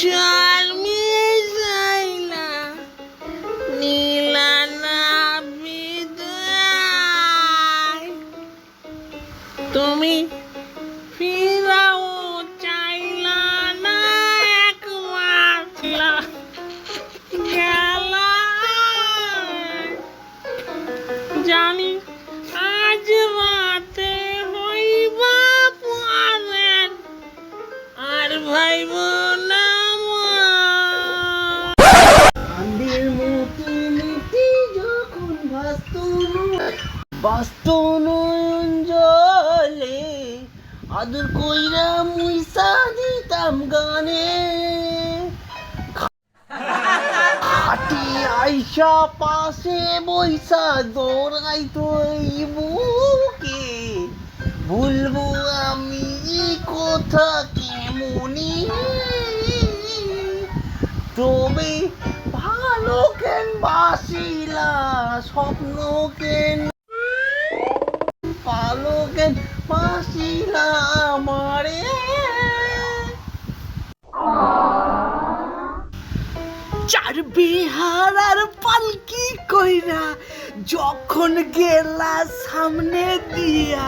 জন্মে যাইলা নীলানা বিদায়, তুমি ফিরাও চাইলা না একবার গেলা। জানি আজ রাতে হইবা পরের, আর ভাইব না আন্দির মতো মিটি যখন বাস্তু নয়ন জলে, আদর কইরা মুইসা দিতাম গানে। খাটি আইসা পাশে বইসা দৌড়াইতো এই বুকে, ভুলবো আমি কথা কেমনি? তুমি ভালো কেন বাসিলা, স্বপ্ন কেন ভালো কেন বাসিলা আমারে? চার বিহারার পালকি কইরা যখন গেলা সামনে দিয়া,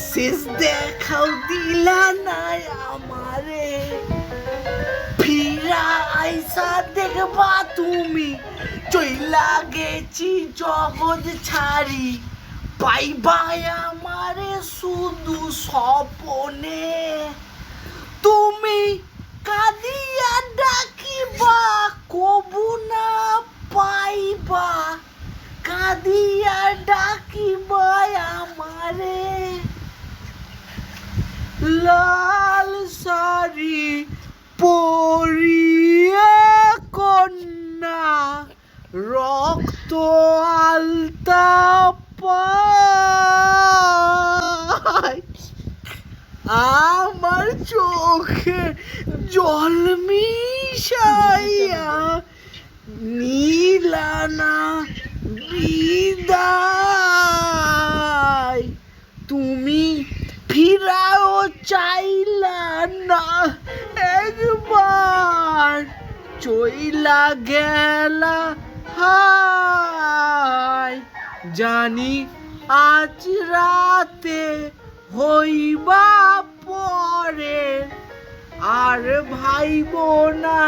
শেষ দেখাও দিলা না আমারে। ফিরা আইসা দেখবা তুমি চইলা গেছি জগৎ ছাড়ি, পাইবা আমারে শুধু স্বপনে। তুমি কাঁদিয়া ডাকিবা কবু না পাইবা, কাঁদিয়া ডাকিবা আমারে। লাল শাড়ি পরিয়া কন্যা রক্ত আলতা পায়, আমার চোখে জল মিশাইয়া নীলানা বিদায়। তুমি ফিরাও চাইলা না একবার, চইলা গেলা হায়। জানি আজ রাতে হইবা পরে, আর ভাইব না